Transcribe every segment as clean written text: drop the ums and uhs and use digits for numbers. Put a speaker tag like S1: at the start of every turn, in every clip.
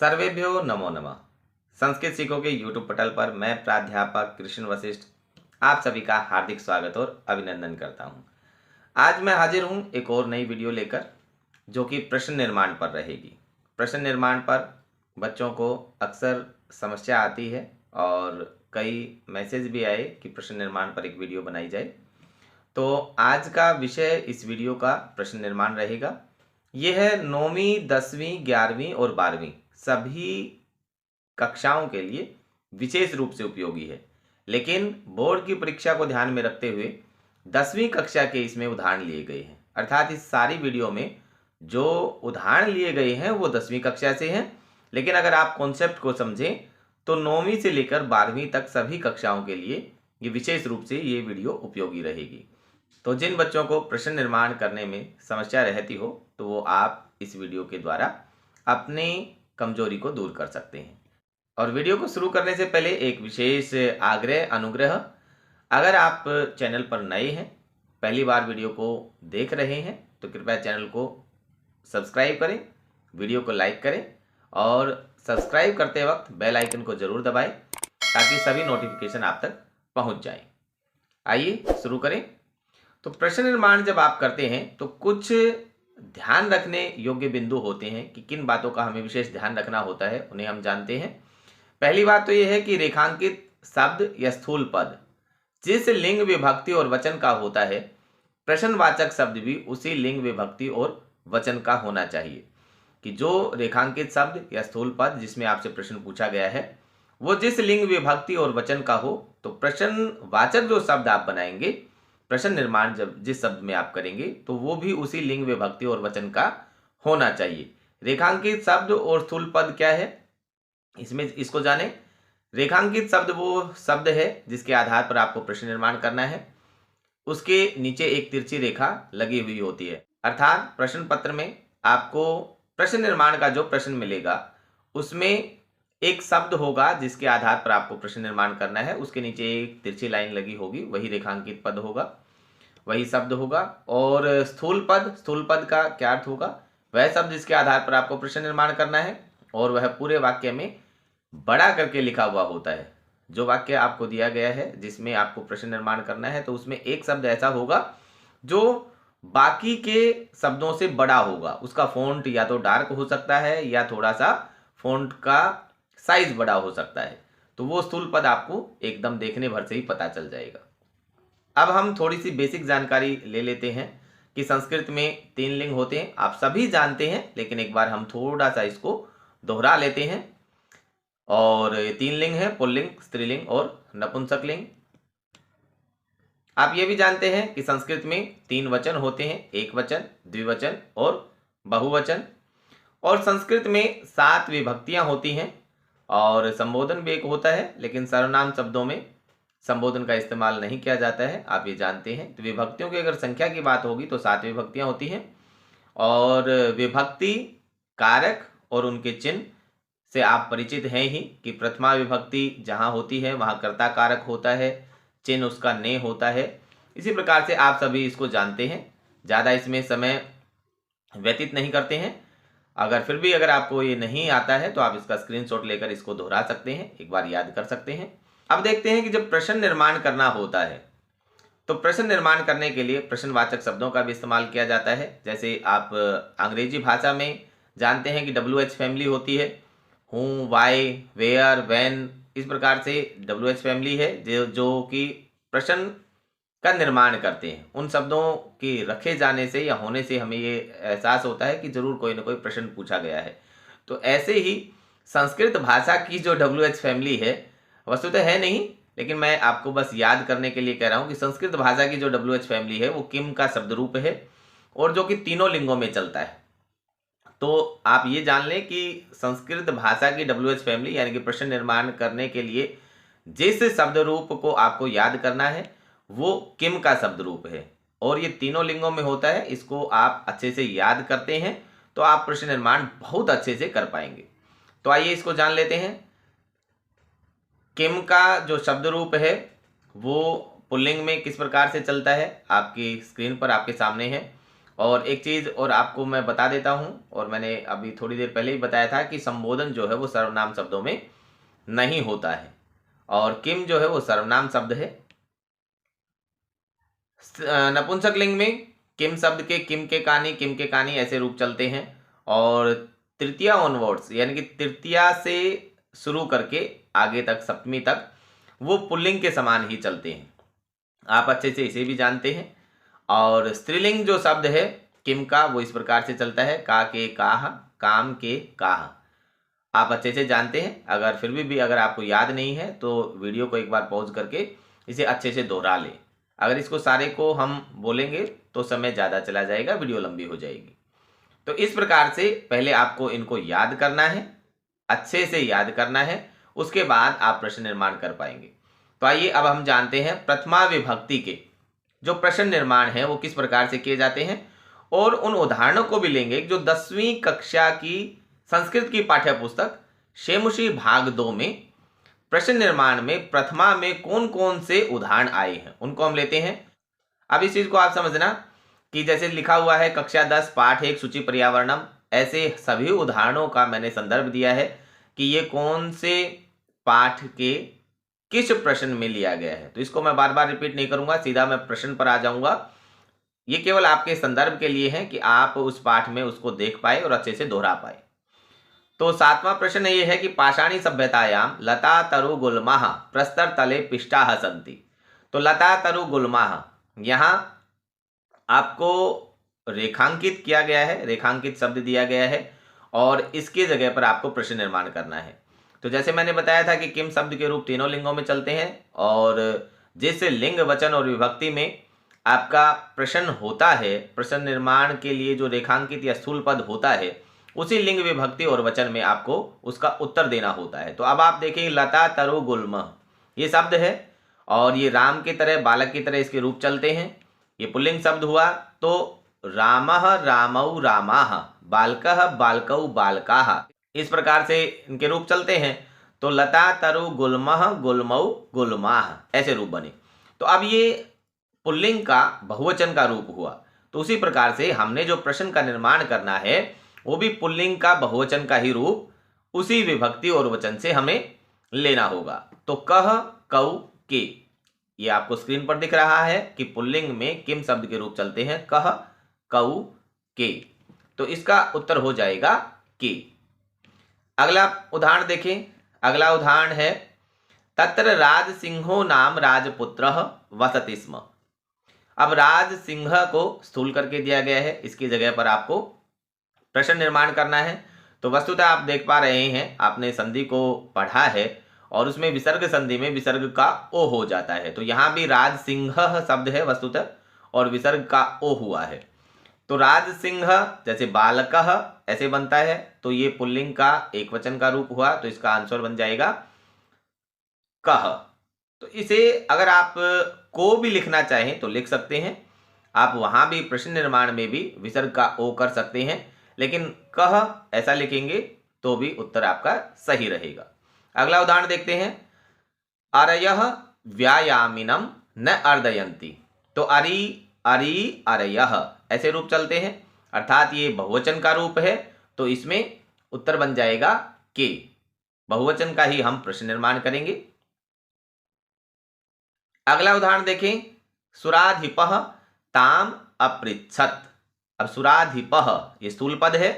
S1: सर्वेभ्यो नमो नमः। संस्कृत सीखो के यूट्यूब पटल पर मैं प्राध्यापक कृष्ण वशिष्ठ आप सभी का हार्दिक स्वागत और अभिनंदन करता हूं। आज मैं हाजिर हूं एक और नई वीडियो लेकर, जो कि प्रश्न निर्माण पर रहेगी। प्रश्न निर्माण पर बच्चों को अक्सर समस्या आती है और कई मैसेज भी आए कि प्रश्न निर्माण पर एक वीडियो बनाई जाए। तो आज का विषय इस वीडियो का प्रश्न निर्माण रहेगा। यह है 9वीं 10वीं 11वीं और 12वीं सभी कक्षाओं के लिए विशेष रूप से उपयोगी है, लेकिन बोर्ड की परीक्षा को ध्यान में रखते हुए 10वीं कक्षा के इसमें उदाहरण लिए गए हैं। अर्थात इस सारी वीडियो में जो उदाहरण लिए गए हैं वो 10वीं कक्षा से हैं, लेकिन अगर आप कॉन्सेप्ट को समझें तो 9वीं से लेकर 12वीं तक सभी कक्षाओं के लिए ये विशेष रूप से ये वीडियो उपयोगी रहेगी। तो जिन बच्चों को प्रश्न निर्माण करने में समस्या रहती हो तो वो आप इस वीडियो के द्वारा अपनी कमजोरी को दूर कर सकते हैं। और वीडियो को शुरू करने से पहले एक विशेष आग्रह अनुग्रह, अगर आप चैनल पर नए हैं, पहली बार वीडियो को देख रहे हैं तो कृपया चैनल को सब्सक्राइब करें, वीडियो को लाइक करें और सब्सक्राइब करते वक्त बेल आइकन को जरूर दबाएं ताकि सभी नोटिफिकेशन आप तक पहुंच जाएं। आइए शुरू करें। तो प्रश्न निर्माण जब आप करते हैं तो कुछ ध्यान रखने योग्य बिंदु होते हैं कि किन बातों का हमें विशेष ध्यान रखना होता है, उन्हें हम जानते हैं। पहली बात तो यह है कि रेखांकित शब्द या स्थूल पद जिस लिंग विभक्ति और वचन का होता है, प्रश्नवाचक शब्द भी उसी लिंग विभक्ति और वचन का होना चाहिए। कि जो रेखांकित शब्द या स्थूल पद जिसमें आपसे प्रश्न पूछा गया है वो जिस लिंग विभक्ति और वचन का हो, तो प्रश्नवाचक जो शब्द आप बनाएंगे, प्रश्न निर्माण जब जिस शब्द में आप करेंगे तो वो भी उसी लिंग विभक्ति और वचन का होना चाहिए। रेखांकित शब्द और स्थूल पद क्या है, इसमें इसको जाने। रेखांकित शब्द वो शब्द है जिसके आधार पर आपको प्रश्न निर्माण करना है। उसके नीचे एक तिरछी रेखा लगी हुई होती है, अर्थात प्रश्न पत्र में आपको प्रश्न निर्माण का जो प्रश्न मिलेगा उसमें एक शब्द होगा जिसके आधार पर आपको प्रश्न निर्माण करना है, उसके नीचे एक तिरछी लाइन लगी होगी, वही रेखांकित पद होगा, वही शब्द होगा। और स्थूल पद का क्या अर्थ होगा, वह शब्द जिसके आधार पर आपको प्रश्न निर्माण करना है और वह पूरे वाक्य में बड़ा करके लिखा हुआ होता है। जो वाक्य आपको दिया गया है जिसमें आपको प्रश्न निर्माण करना है तो उसमें एक शब्द ऐसा होगा जो बाकी के शब्दों से बड़ा होगा। उसका फॉन्ट या तो डार्क हो सकता है या थोड़ा सा फॉन्ट का साइज बड़ा हो सकता है, तो वो स्थूल पद आपको एकदम देखने भर से ही पता चल जाएगा। अब हम थोड़ी सी बेसिक जानकारी ले लेते हैं कि संस्कृत में 3 लिंग होते हैं। आप सभी जानते हैं, लेकिन एक बार हम थोड़ा सा इसको दोहरा लेते हैं। और 3 लिंग है, पुल्लिंग, स्त्रीलिंग और नपुंसक लिंग। आप ये भी जानते हैं कि संस्कृत में 3 वचन होते हैं, एक वचन, द्विवचन और बहुवचन। और संस्कृत में 7 विभक्तियां होती हैं और संबोधन भी एक होता है, लेकिन सर्वनाम शब्दों में संबोधन का इस्तेमाल नहीं किया जाता है, आप ये जानते हैं। तो विभक्तियों की अगर संख्या की बात होगी तो 7 विभक्तियां होती हैं। और विभक्ति, कारक और उनके चिन्ह से आप परिचित हैं ही कि प्रथमा विभक्ति जहां होती है वहां कर्ता कारक होता है, चिन्ह उसका ने होता है। इसी प्रकार से आप सभी इसको जानते हैं, ज़्यादा इसमें समय व्यतीत नहीं करते हैं। अगर फिर भी अगर आपको ये नहीं आता है तो आप इसका स्क्रीनशॉट लेकर इसको दोहरा सकते हैं, एक बार याद कर सकते हैं। अब देखते हैं कि जब प्रश्न निर्माण करना होता है तो प्रश्न निर्माण करने के लिए प्रश्नवाचक शब्दों का भी इस्तेमाल किया जाता है। जैसे आप अंग्रेजी भाषा में जानते हैं कि WH फैमिली होती है, हूँ, वाई, वेयर, व्हेन, इस प्रकार से WH फैमिली है जो कि प्रश्न का निर्माण करते हैं। उन शब्दों के रखे जाने से या होने से हमें ये एहसास होता है कि जरूर कोई ना कोई प्रश्न पूछा गया है। तो ऐसे ही संस्कृत भाषा की जो WH फैमिली है, वस्तुतः है नहीं, लेकिन मैं आपको बस याद करने के लिए कह रहा हूँ कि संस्कृत भाषा की जो WH फैमिली है वो किम का शब्द रूप है और जो कि तीनों लिंगों में चलता है। तो आप ये जान लें कि संस्कृत भाषा की WH फैमिली यानी कि प्रश्न निर्माण करने के लिए जिस शब्द रूप को आपको याद करना है वो किम का शब्द रूप है और ये तीनों लिंगों में होता है। इसको आप अच्छे से याद करते हैं तो आप प्रश्न निर्माण बहुत अच्छे से कर पाएंगे। तो आइए इसको जान लेते हैं। किम का जो शब्द रूप है वो पुल्लिंग में किस प्रकार से चलता है, आपकी स्क्रीन पर आपके सामने है। और एक चीज़ और आपको मैं बता देता हूँ, और मैंने अभी थोड़ी देर पहले ही बताया था कि संबोधन जो है वो सर्वनाम शब्दों में नहीं होता है, और किम जो है वो सर्वनाम शब्द है। नपुंसक लिंग में किम शब्द के किम के कानी ऐसे रूप चलते हैं, और तृतीया ऑनवर्ड्स यानी कि तृतीया से शुरू करके आगे तक सप्तमी तक वो पुल्लिंग के समान ही चलते हैं। आप अच्छे से इसे भी जानते हैं। और स्त्रीलिंग जो शब्द है किम का, वो इस प्रकार से चलता है का के काह, काम के काह। आप अच्छे से जानते हैं। अगर फिर भी अगर आपको याद नहीं है तो वीडियो को एक बार पॉज करके इसे अच्छे से दोहरा ले। अगर इसको सारे को हम बोलेंगे तो समय ज़्यादा चला जाएगा, वीडियो लंबी हो जाएगी। तो इस प्रकार से पहले आपको इनको याद करना है, अच्छे से याद करना है, उसके बाद आप प्रश्न निर्माण कर पाएंगे। तो आइए अब हम जानते हैं प्रथमा विभक्ति के जो प्रश्न निर्माण है वो किस प्रकार से किए जाते हैं, और उन उदाहरणों को भी लेंगे जो 10वीं कक्षा की संस्कृत की पाठ्य पुस्तक शेमुशी भाग 2 में प्रश्न निर्माण में प्रथमा में कौन कौन से उदाहरण आए हैं उनको हम लेते हैं। अब इस चीज को आप समझना कि जैसे लिखा हुआ है कक्षा 10 पाठ 1 सूची पर्यावरणम, ऐसे सभी उदाहरणों का मैंने संदर्भ दिया है कि ये कौन से पाठ के किस प्रश्न में लिया गया है। तो इसको मैं बार बार रिपीट नहीं करूंगा, सीधा मैं प्रश्न पर आ जाऊंगा। ये केवल आपके संदर्भ के लिए है कि आप उस पाठ में उसको देख पाए और अच्छे से दोहरा पाए। तो 7वां प्रश्न ये है कि पाषाणी सभ्यतायाम लता तरु गुल्माः प्रस्तर तले पिष्टाः सन्ति। तो लता तरु गुल्माः यहाँ आपको रेखांकित किया गया है, रेखांकित शब्द दिया गया है, और इसके जगह पर आपको प्रश्न निर्माण करना है। तो जैसे मैंने बताया था कि किम शब्द के रूप तीनों लिंगों में चलते हैं, और जिस लिंग वचन और विभक्ति में आपका प्रश्न होता है, प्रश्न निर्माण के लिए जो रेखांकित या स्थूल पद होता है, उसी लिंग विभक्ति और वचन में आपको उसका उत्तर देना होता है। तो अब आप देखें लता तरु गुल्म ये शब्द है, और ये राम की तरह बालक की तरह इसके रूप चलते हैं। ये पुल्लिंग शब्द हुआ, तो रामः रामौ रामाः, बालकः बालकौ बालकाः, इस प्रकार से इनके रूप चलते हैं। तो लता तरु गुल्मः गुल्मौ गुल्माः ऐसे रूप बने। तो अब ये पुल्लिंग का बहुवचन का रूप हुआ। तो उसी प्रकार से हमने जो प्रश्न का निर्माण करना है वो भी पुल्लिंग का बहुवचन का ही रूप उसी विभक्ति और वचन से हमें लेना होगा। तो कह कौ के, ये आपको स्क्रीन पर दिख रहा है कि पुल्लिंग में किम शब्द के रूप चलते हैं कह कौ के। तो इसका उत्तर हो जाएगा के। अगला उदाहरण देखें। अगला उदाहरण है तत्र राज सिंहो नाम राजपुत्रः वसति स्म। अब राज सिंह को स्थूल करके दिया गया है, इसकी जगह पर आपको प्रश्न निर्माण करना है। तो वस्तुतः आप देख पा रहे हैं, आपने संधि को पढ़ा है और उसमें विसर्ग संधि में विसर्ग का ओ हो जाता है। तो यहाँ भी राज सिंह शब्द है वस्तुतः, और विसर्ग का ओ हुआ है। तो राज सिंह जैसे बालकः ऐसे बनता है, तो ये पुल्लिंग का एक वचन का रूप हुआ, तो इसका आंसर बन जाएगा कह। तो इसे अगर आप को भी लिखना चाहें तो लिख सकते हैं, आप वहां भी प्रश्न निर्माण में भी विसर्ग का ओ कर सकते हैं, लेकिन कह ऐसा लिखेंगे तो भी उत्तर आपका सही रहेगा। अगला उदाहरण देखते हैं। अरयः व्यायामिनम न अर्दयन्ति। तो अरि अरि अरयः ऐसे रूप चलते हैं, अर्थात ये बहुवचन का रूप है, तो इसमें उत्तर बन जाएगा के। बहुवचन का ही हम प्रश्न निर्माण करेंगे। अगला उदाहरण देखें। सुराधिपः ताम अपृच्छत्। अब सुराधिपः ये स्थूल पद है,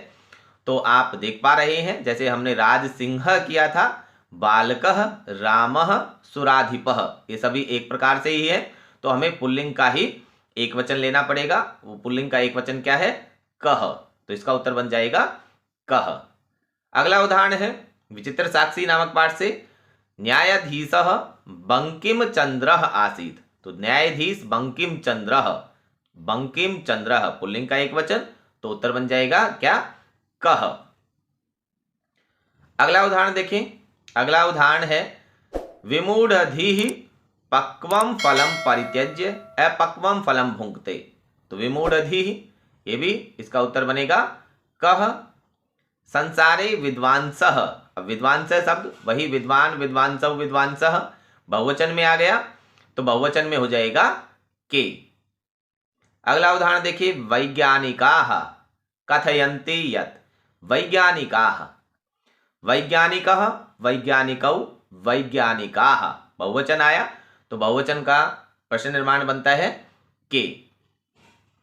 S1: तो आप देख पा रहे हैं जैसे हमने राज सिंह किया था, बालकः रामः सुराधिपः ये सभी एक प्रकार से ही है। तो हमें पुल्लिंग का ही एक वचन लेना पड़ेगा। वो पुल्लिंग का एक वचन क्या है? कह। तो इसका उत्तर बन जाएगा कह। अगला उदाहरण है विचित्र साक्षी नामक पाठ से। न्यायाधीशः बंकिम चंद्रः आसीत्। तो न्यायाधीश बंकिम चंद्रः, बंकिम चंद्रः पुल्लिंग का एक वचन, तो उत्तर बन जाएगा क्या? कह। अगला उदाहरण देखें। अगला उदाहरण है विमूढ़धीः पक्वम फलम परित्यज्य अपक्वम फलम भुंक्ते। तो विमूढ़धीः ये भी इसका उत्तर बनेगा कह। संसारे विद्वांसः, अब विद्वांसः शब्द वही विद्वान विद्वांसौ विद्वांसः बहुवचन में आ गया, तो बहुवचन में हो जाएगा के। अगला उदाहरण देखिए, वैज्ञानिकाः कथयन्ति यत्। वैज्ञानिकाः, वैज्ञानिकः, वैज्ञानिकौ, वैज्ञानिकाः, बहुवचन आया तो बहुवचन का प्रश्न निर्माण बनता है के।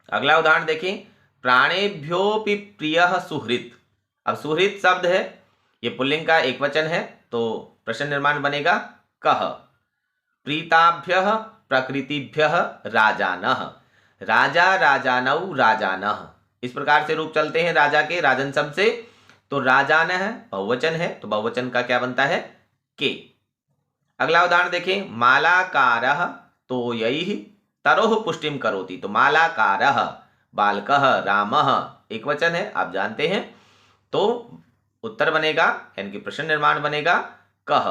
S1: अगला उदाहरण देखिए, प्राणेभ्योऽपि प्रियः सुहृत्। अब सुहृत् शब्द है, ये पुल्लिंग का एक वचन है तो प्रश्न निर्माण बनेगा कः। प्रीताभ्यः प्रकृतिभ्यः राजानः। राजा, राजानौ, राजानः, इस प्रकार से रूप चलते हैं राजा के, राजन शब्द से। तो राजान है, बहुवचन है तो बहुवचन का क्या बनता है के। अगला उदाहरण देखें, मालाकारः तोयैः तरोः पुष्टिं करोति। तो मालाकारः, बालकः, रामः, एक वचन है आप जानते हैं, तो उत्तर बनेगा यानी कि प्रश्न निर्माण बनेगा कः।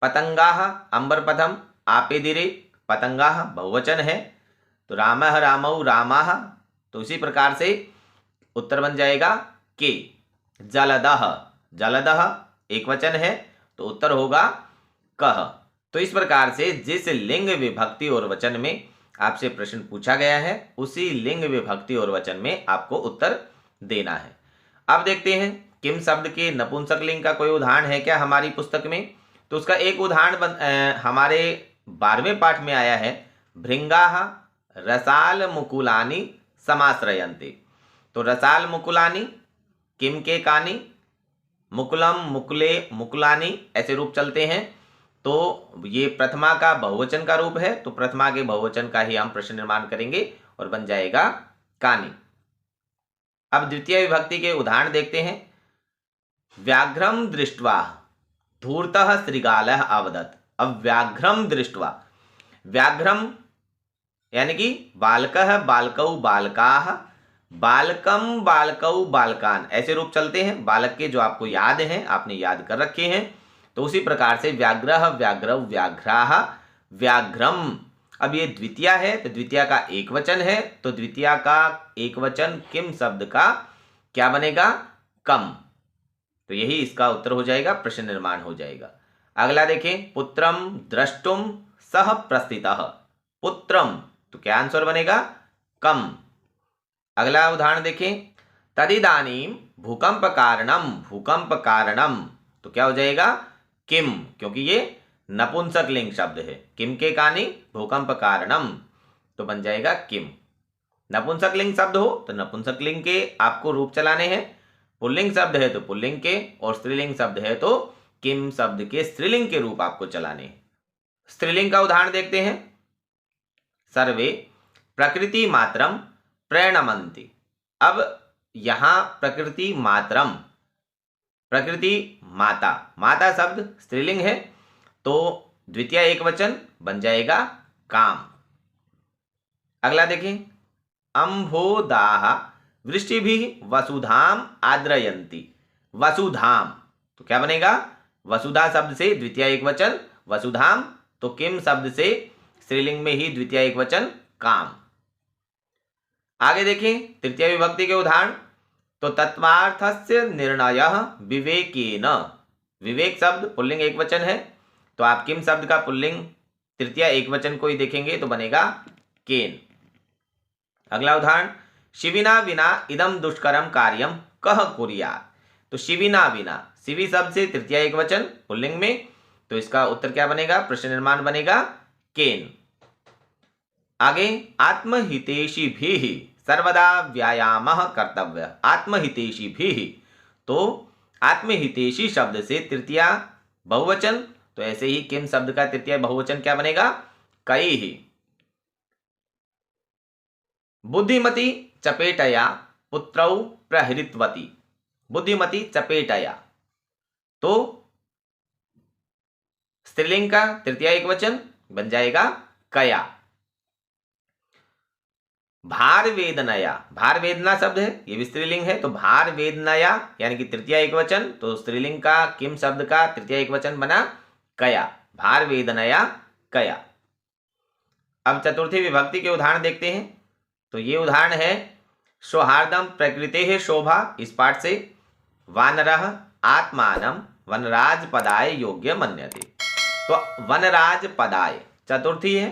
S1: पतंगाः अंबरपथम आपेदिरे। पतंगाः बहुवचन है तो रामः, रामौ, रामाः, तो इसी प्रकार से उत्तर बन जाएगा के। जलदः, जलदः एक वचन है तो उत्तर होगा कः। तो इस प्रकार से जिस लिंग विभक्ति और वचन में आपसे प्रश्न पूछा गया है उसी लिंग विभक्ति और वचन में आपको उत्तर देना है। अब देखते हैं किम शब्द के नपुंसक लिंग का कोई उदाहरण है क्या हमारी पुस्तक में। तो उसका एक उदाहरण हमारे 12वें पाठ में आया है, भृंगाः रसाल मुकुलानि समाश्रयन्ते। तो रसाल मुकुलानि, किम के कानि, मुकुलम, मुकुले, मुकुलानि, ऐसे रूप चलते हैं। तो ये प्रथमा का बहुवचन का रूप है तो प्रथमा के बहुवचन का ही हम प्रश्न निर्माण करेंगे और बन जाएगा कानि। अब द्वितीय विभक्ति के उदाहरण देखते हैं। व्याघ्रम दृष्ट्वा धूर्तः श्रृगालः अवदत्। अब व्याघ्रम दृष्ट्वा, व्याघ्रम यानी कि बालकः, बालकौ, बालकाः, बालकम, बालकौ, बालकान, ऐसे रूप चलते हैं बालक के जो आपको याद हैं, आपने याद कर रखे हैं। तो उसी प्रकार से व्याघ्रः, व्याघ्रौ, व्याघ्राः, व्याघ्रम। अब ये द्वितीया है तो द्वितीया का एक वचन है तो द्वितीया का एक वचन किम शब्द का क्या बनेगा कम। तो यही इसका उत्तर हो जाएगा, प्रश्न निर्माण हो जाएगा। अगला देखें, पुत्रम द्रष्टुम सह प्रस्थितः। पुत्रम तो क्या आंसर बनेगा कम। अगला उदाहरण देखें, तदिदानीं भूकंप कारणम, भूकंप कारणम, तो क्या हो जाएगा किम, क्योंकि ये नपुंसक लिंग शब्द है। किम के कानि भूकंप कारणम, तो बन जाएगा किम। नपुंसक लिंग शब्द हो तो नपुंसक लिंग के आपको रूप चलाने हैं, पुल्लिंग शब्द है तो पुल्लिंग के, और स्त्रीलिंग शब्द है तो किम शब्द के स्त्रीलिंग के रूप आपको चलाने हैं। स्त्रीलिंग का उदाहरण देखते हैं। सर्वे प्रकृति मात्रम प्रणमन्ति। अब यहां प्रकृति मात्रम, प्रकृति माता, माता शब्द स्त्रीलिंग है तो द्वितीय एक वचन बन जाएगा काम। अगला देखें, अंभोदाः वृष्टिभिः वसुधाम आद्रयन्ति। वसुधाम तो क्या बनेगा, वसुधा शब्द से द्वितीय एक वचन वसुधाम, तो किम शब्द से स्त्रीलिंग में ही द्वितीय एक वचन काम। आगे देखें तृतीय विभक्ति के उदाहरण। तो तत्वार्थस्य निर्णयः विवेकेन। विवेक शब्द पुल्लिंग एक वचन है तो आप किम शब्द का पुल्लिंग तृतीय एक वचन को ही देखेंगे तो बनेगा केन। अगला उदाहरण, शिविना विना इदम दुष्करम कार्यम कः कुर्यात्। तो शिविना विना, शिवि शब्द से तृतीय एक वचन पुल्लिंग में, तो इसका उत्तर क्या बनेगा, प्रश्न निर्माण बनेगा केन। आगे, आत्महितैषिभिः सर्वदा व्यायामः कर्तव्यः। आत्महितैषिभिः, तो आत्महितैषी शब्द से तृतीया बहुवचन, तो ऐसे ही किम शब्द का तृतीय बहुवचन क्या बनेगा कैः। बुद्धिमती चपेटया पुत्रौ प्रहृतवती। बुद्धिमती चपेटया, तो स्त्रीलिंग का तृतीय एक वचन बन जाएगा कया। भार वेदनया, भार वेदना शब्द है ये भी स्त्रीलिंग है तो भार वेदनया यानी कि तृतीय एक वचन, तो स्त्रीलिंग का किम शब्द का तृतीय एक वचन बना कया, भार वेदनया कया। अब चतुर्थी विभक्ति के उदाहरण देखते हैं। तो ये उदाहरण है, सौहार्दम प्रकृतेः शोभा, इस पाठ से, वानरः आत्मानं वनराज पदाय योग्य मन्यते। तो वनराज पदाय चतुर्थी है,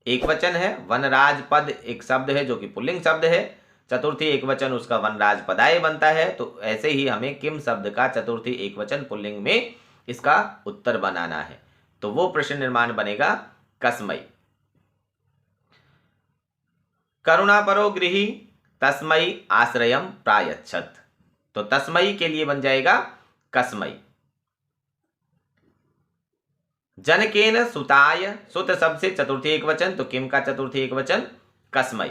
S1: एक वचन है, वनराज पद एक शब्द है जो कि पुल्लिंग शब्द है, चतुर्थी एक वचन उसका वनराज पदाय बनता है। तो ऐसे ही हमें किम शब्द का चतुर्थी एक वचन पुल्लिंग में इसका उत्तर बनाना है। तो वो प्रश्न निर्माण बनेगा कस्मै। करुणापरो गृही तस्मै आश्रयम प्रायच्छत। तो तस्मै के लिए बन जाएगा कस्मै। जनकेन सुताय, सुत शब्द से चतुर्थी एक वचन, तो किम का चतुर्थी एक वचन कस्मै।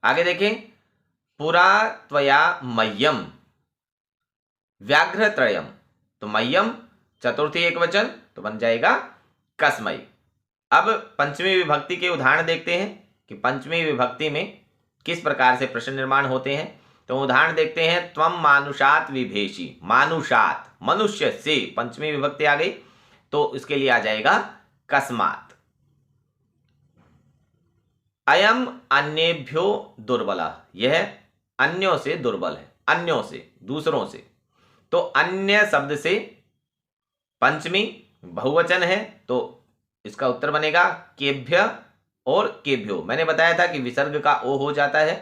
S1: आगे देखें, पुरा त्वया मह्यम व्याघ्रत्रयम। तो मह्यम चतुर्थी एक वचन तो बन जाएगा कस्मै। अब पंचमी विभक्ति के उदाहरण देखते हैं कि पंचमी विभक्ति में किस प्रकार से प्रश्न निर्माण होते हैं। तो उदाहरण देखते हैं, त्वम मानुषात विभेषी। मानुषात मनुष्य से पंचमी विभक्ति आ गई, तो इसके लिए आ जाएगा कस्मात। अयम अन्येभ्यो दुर्बला, यह अन्यों से दुर्बल है, अन्यों से दूसरों से। तो अन्य शब्द से पंचमी बहुवचन है, तो इसका उत्तर बनेगा केभ्य और केभ्यो। मैंने बताया था कि विसर्ग का ओ हो जाता है,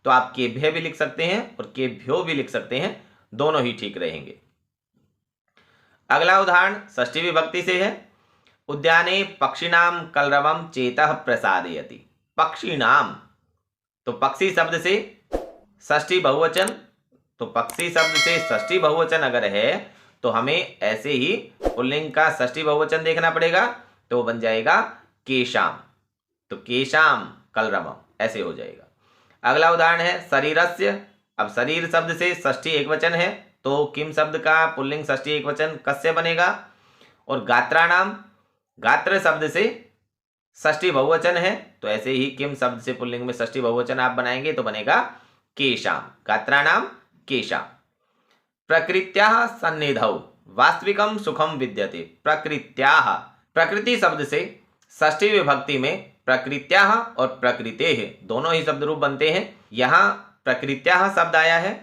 S1: तो आप केभ्य भी लिख सकते हैं और केभ्यो भी लिख सकते हैं, दोनों ही ठीक रहेंगे। अगला उदाहरण षष्ठी विभक्ति से है, उद्याने पक्षिणाम कलरवम चेतः प्रसादयति। पक्षिणाम, तो पक्षी शब्द से षष्ठी बहुवचन, तो पक्षी शब्द से षष्ठी बहुवचन अगर है तो हमें ऐसे ही पुल्लिंग का षष्ठी बहुवचन देखना पड़ेगा, तो बन जाएगा केशाम। तो केशाम कलरवम ऐसे हो जाएगा। अगला उदाहरण है शरीरस्य। अब शरीर शब्द से षष्ठी एक वचन है, तो किम शब्द का पुल्लिंग षष्ठी एक वचन कस्य बनेगा। और गात्राणाम, गात्र शब्द से षष्ठी बहुवचन है, तो ऐसे ही किम शब्द से पुल्लिंग में षष्ठी बहुवचन आप बनाएंगे तो बनेगा केशाम। गात्राणाम केशाम। प्रकृत्याः सन्निधौ वास्तविकम सुखम विद्यते। प्रकृत्याः, प्रकृति शब्द से षष्ठी विभक्ति में प्रकृत्याः और प्रकृतेः दोनों ही शब्द रूप बनते हैं। यहाँ प्रकृत्याः शब्द आया है,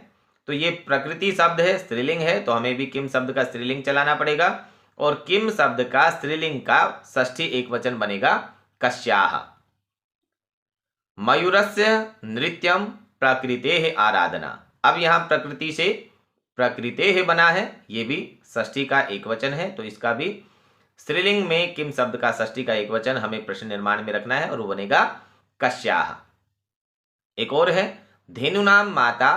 S1: तो ये प्रकृति शब्द है, स्त्रीलिंग है, तो हमें भी किम शब्द का स्त्रीलिंग चलाना पड़ेगा। और किम शब्द का स्त्रीलिंग का षष्ठी एक वचन बनेगा कस्याः। मयूरस्य नृत्यम प्रकृतेः आराधना। अब यहाँ प्रकृति से प्रकृतेः बना है, ये भी षष्ठी का एक वचन है, तो इसका भी स्त्रीलिंग में किम शब्द का षष्ठी का एक वचन हमें प्रश्न निर्माण में रखना है और वो बनेगा कस्याः। एक और है, धेनुनाम माता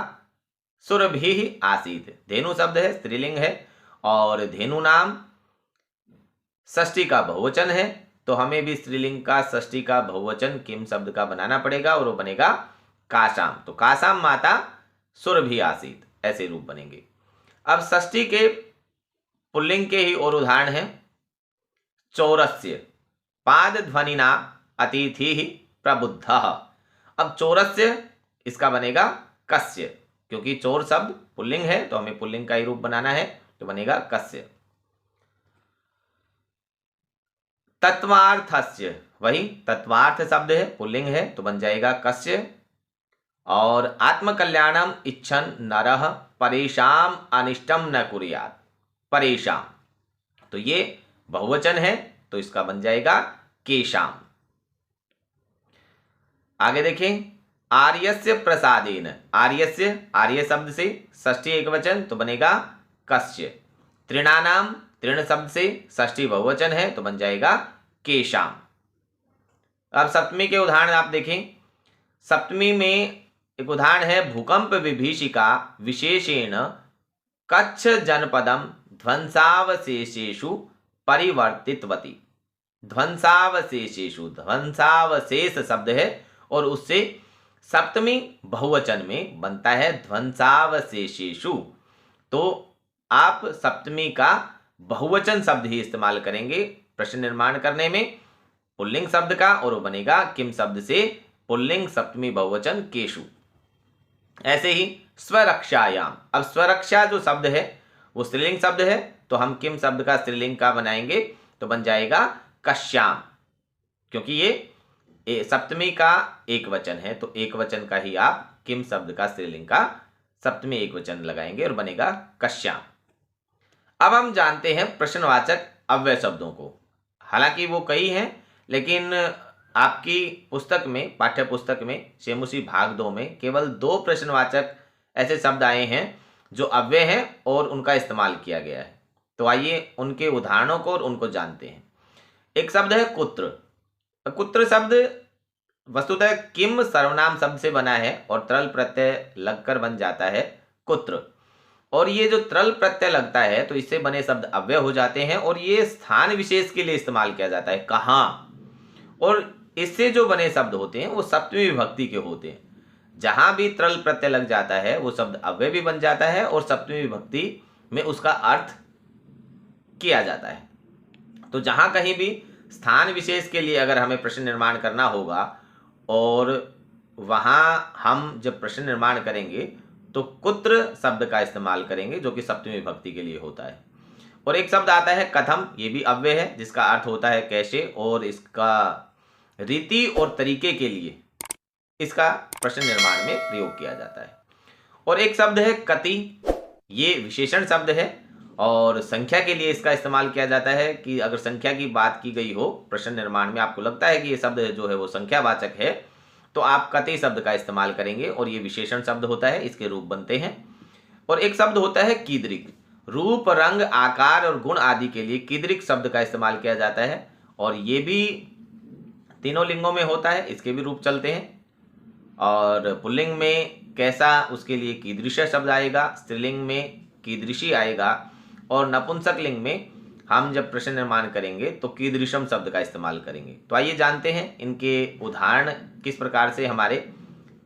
S1: सुरभिः आसीत्। धेनु शब्द है, स्त्रीलिंग है, और धेनुनाम षष्ठी का बहुवचन है, तो हमें भी स्त्रीलिंग का षष्ठी का बहुवचन किम शब्द का बनाना पड़ेगा और वो बनेगा काशाम। तो काशाम माता सुरभि आसीत, ऐसे रूप बनेंगे। अब षष्ठी के पुल्लिंग के ही और उदाहरण हैं, चौरस्य पाद ध्वनिना अतिथि प्रबुद्धः। अब चौरस्य इसका बनेगा कस्य, क्योंकि चोर शब्द पुल्लिंग है तो हमें पुल्लिंग का ही रूप बनाना है, तो बनेगा कस्य। तत्वार्थस्य, वही तत्वार्थ शब्द है, पुल्लिंग है, तो बन जाएगा कस्य। और आत्मकल्याणम इच्छन नरः परेशान अनिष्टम न कुर्यात्। परेशान, तो ये बहुवचन है, तो इसका बन जाएगा केशाम। आगे देखें, आर्यस्य प्रसादेन। आर्यस्य, आर्य शब्द से षष्ठी एक वचन तो बनेगा कस्य। तृणानाम, तृण शब्द से षष्ठी बहुवचन है तो बन जाएगा केशाम। अब सप्तमी के उदाहरण आप देखें। सप्तमी में एक उदाहरण है, भूकंप विभीषिका विशेषेण कच्छ जनपदम ध्वंसावशेषेषु परिवर्तितवती। ध्वंसावशेषेषु, ध्वंसावशेष शब्द है और उससे सप्तमी बहुवचन में बनता है ध्वंसावशेषेषु, तो आप सप्तमी का बहुवचन शब्द ही इस्तेमाल करेंगे प्रश्न निर्माण करने में, पुल्लिंग शब्द का, और वो बनेगा किम शब्द से पुल्लिंग सप्तमी बहुवचन केशु। ऐसे ही स्वरक्षायाम। अब स्वरक्षा जो शब्द है वो स्त्रीलिंग शब्द है, तो हम किम शब्द का स्त्रीलिंग का बनाएंगे तो बन जाएगा कश्याम, क्योंकि ये सप्तमी का एक वचन है, तो एक वचन का ही आप किम शब्द का स्त्रीलिंग का सप्तमी एक वचन लगाएंगे और बनेगा कश्याम। अब हम जानते हैं प्रश्नवाचक अव्यय शब्दों को। हालांकि वो कई हैं, लेकिन आपकी पुस्तक में, पाठ्य पुस्तक में शेमुसी भाग 2 में केवल 2 प्रश्नवाचक ऐसे शब्द आए हैं जो अव्यय हैं और उनका इस्तेमाल किया गया है। तो आइए उनके उदाहरणों को और उनको जानते हैं। एक शब्द है कुत्र। कुत्र शब्द वस्तुतः किम सर्वनाम शब्द से बना है और तरल प्रत्यय लगकर बन जाता है कुत्र। और ये जो तरल प्रत्यय लगता है तो इससे बने शब्द अव्यय हो जाते हैं और ये स्थान विशेष के लिए इस्तेमाल किया जाता है, कहाँ। और इससे जो बने शब्द होते हैं वो सप्तमी विभक्ति के होते हैं। जहां भी तरल प्रत्यय लग जाता है वो शब्द अव्यय भी बन जाता है और सप्तमी विभक्ति में उसका अर्थ किया जाता है। तो जहां कहीं भी स्थान विशेष के लिए अगर हमें प्रश्न निर्माण करना होगा और वहां हम जब प्रश्न निर्माण करेंगे तो कुत्र शब्द का इस्तेमाल करेंगे जो कि सप्तमी विभक्ति के लिए होता है। और एक शब्द आता है कथम, ये भी अव्यय है जिसका अर्थ होता है कैसे, और इसका रीति और तरीके के लिए इसका प्रश्न निर्माण में प्रयोग किया जाता है। और एक शब्द है कति, ये विशेषण शब्द है और संख्या के लिए इसका इस्तेमाल किया जाता है कि अगर संख्या की बात की गई हो प्रश्न निर्माण में, आपको लगता है कि ये शब्द जो है वो संख्यावाचक है, तो आप कति शब्द का इस्तेमाल करेंगे और ये विशेषण शब्द होता है, इसके रूप बनते हैं। और एक शब्द होता है कीदृक, रूप, रंग, आकार और गुण आदि के लिए कीदृक शब्द का इस्तेमाल किया जाता है और ये भी तीनों लिंगों में होता है, इसके भी रूप चलते हैं। और पुल्लिंग में कैसा, उसके लिए कीदृश शब्द आएगा, स्त्रीलिंग में कीदृशी आएगा और नपुंसक लिंग में हम जब प्रश्न निर्माण करेंगे तो कीदृशम शब्द का इस्तेमाल करेंगे। तो आइए जानते हैं इनके उदाहरण किस प्रकार से हमारे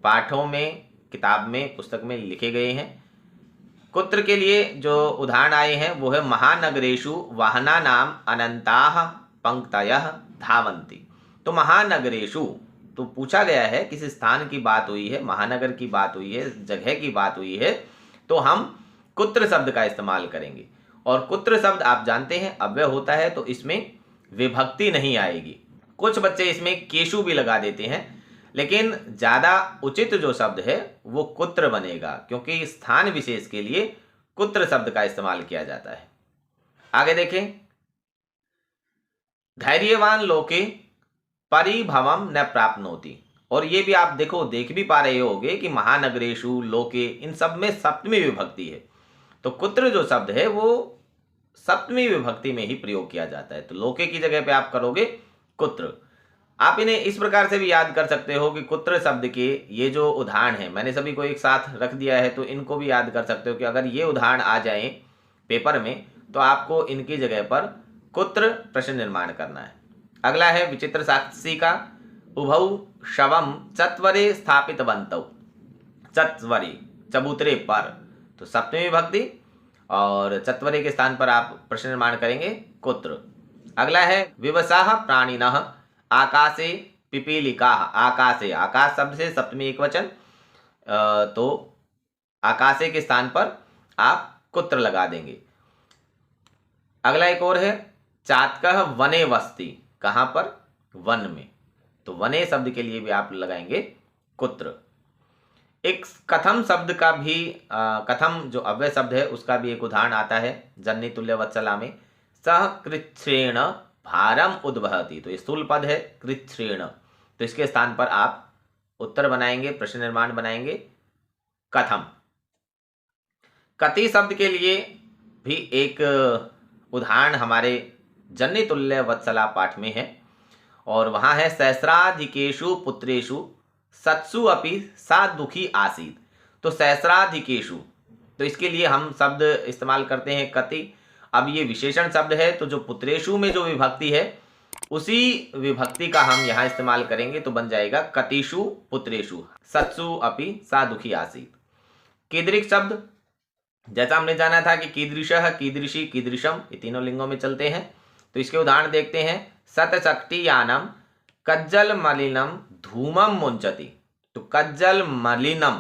S1: पाठों में, किताब में, पुस्तक में लिखे गए हैं। कुत्र के लिए जो उदाहरण आए हैं वो है महानगरेषु वाहना नाम अनंताः पंक्तयः धावन्ति। तो महानगरेषु, तो पूछा गया है, किसी स्थान की बात हुई है, महानगर की बात हुई है, जगह की बात हुई है, तो हम कुत्र शब्द का इस्तेमाल करेंगे। और कुत्र शब्द आप जानते हैं अव्यय होता है तो इसमें विभक्ति नहीं आएगी। कुछ बच्चे इसमें केशु भी लगा देते हैं, लेकिन ज़्यादा उचित जो शब्द है वो कुत्र बनेगा क्योंकि स्थान विशेष के लिए कुत्र शब्द का इस्तेमाल किया जाता है। आगे देखें, धैर्यवान लोके परिभवम न प्राप्नोति। और ये भी आप देख भी पा रहे होगे कि महानगरेषु, लोके, इन सब में सप्तमी विभक्ति है। तो कुत्र जो शब्द है वो सप्तमी विभक्ति में ही प्रयोग किया जाता है। तो लोके की जगह पे आप करोगे कुत्र। आप इन्हें इस प्रकार से भी याद कर सकते हो कि कुत्र शब्द के ये जो उदाहरण है, मैंने सभी को एक साथ रख दिया है, तो इनको भी याद कर सकते हो कि अगर ये उदाहरण आ जाए पेपर में तो आपको इनकी जगह पर कुत्र प्रश्न निर्माण करना है। अगला है विचित्र साक्षी का, उभौ शवम चत्वरे स्थापितवन्तौ। चत्वरे, चबूतरे पर, तो सप्तमी विभक्ति और चत्वरे के स्थान पर आप प्रश्न निर्माण करेंगे कुत्र। अगला है विवसाः प्राणिनः आकाशे पिपीलिकाः। आकाशे, आकाश शब्द से सप्तमी एकवचन, तो आकाशे के स्थान पर आप कुत्र लगा देंगे। अगला एक और है चातकः वने वसति। कहाँ पर? वन में, तो वने शब्द के लिए भी आप लगाएंगे कुत्र। एक कथम शब्द का भी कथम जो अव्यय शब्द है उसका भी एक उदाहरण आता है जन्नी तुल्य वत्सला में। सह कृच्छ्रेण भारम उद्वहति। तो ये स्थूल पद है कृच्छ्रेण, तो इसके स्थान पर आप उत्तर बनाएंगे, प्रश्न निर्माण बनाएंगे कथम। कति शब्द के लिए भी एक उदाहरण हमारे जन्नी तुल्य वत्सला पाठ में है और वहाँ है सहस्राधिकेषु पुत्रेषु सत्सु अपि सा दुखी आसीत। तो सहस्राधिकेषु, तो इसके लिए हम शब्द इस्तेमाल करते हैं कति। अब ये विशेषण शब्द है तो जो पुत्रेषु में जो विभक्ति है उसी विभक्ति का हम यहाँ इस्तेमाल करेंगे, तो बन जाएगा कतिषु पुत्रेषु सत्सु अपि सा दुखी आसीत। कीदृक शब्द, जैसा हमने जाना था कि कीदृशः, कीदृशी, कीदृशम, ये तीनों लिंगों में चलते हैं। तो इसके उदाहरण देखते हैं। सतशक्तियानम कज्जल मलिनम धूमम मुंचति। तो कज्जल मलिनम,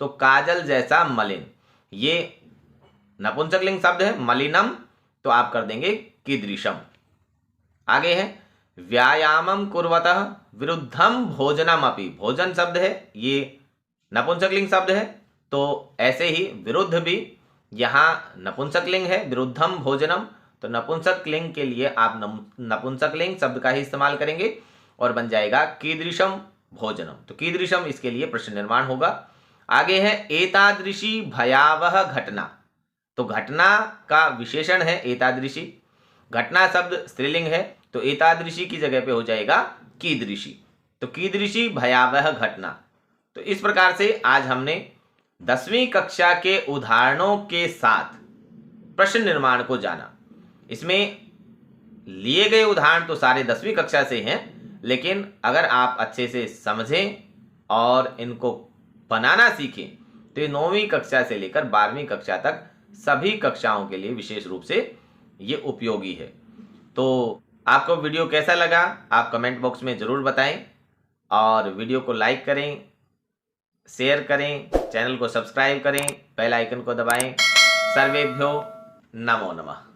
S1: तो काजल जैसा मलिन, ये नपुंसक लिंग शब्द है। मलिनम तो आप कर देंगे कीदृशम। आगे है व्यायामम कुर्वतः विरुद्धम भोजनम अपि। भोजन शब्द है, ये नपुंसक लिंग शब्द है, तो ऐसे ही विरुद्ध भी यहाँ नपुंसक लिंग है, विरुद्धम भोजनम, तो नपुंसक लिंग के लिए आप नपुंसक लिंग शब्द का ही इस्तेमाल करेंगे। और बन जाएगा कीदृशम भोजनम। तो कीदृशम इसके लिए प्रश्न निर्माण होगा। आगे है एतादृशी भयावह घटना। तो घटना का विशेषण है एतादृशी, घटना शब्द स्त्रीलिंग है, तो एतादृशी की जगह पे हो जाएगा कीदृशी। तो कीदृशी भयावह घटना। तो इस प्रकार से आज हमने 10वीं कक्षा के उदाहरणों के साथ प्रश्न निर्माण को जाना। इसमें लिए गए उदाहरण तो सारे 10वीं कक्षा से हैं, लेकिन अगर आप अच्छे से समझें और इनको बनाना सीखें तो ये 9वीं कक्षा से लेकर 12वीं कक्षा तक सभी कक्षाओं के लिए विशेष रूप से ये उपयोगी है। तो आपको वीडियो कैसा लगा आप कमेंट बॉक्स में ज़रूर बताएं और वीडियो को लाइक करें, शेयर करें, चैनल को सब्सक्राइब करें, बेल आइकन को दबाएं। सर्वेभ्यो नमो नमः।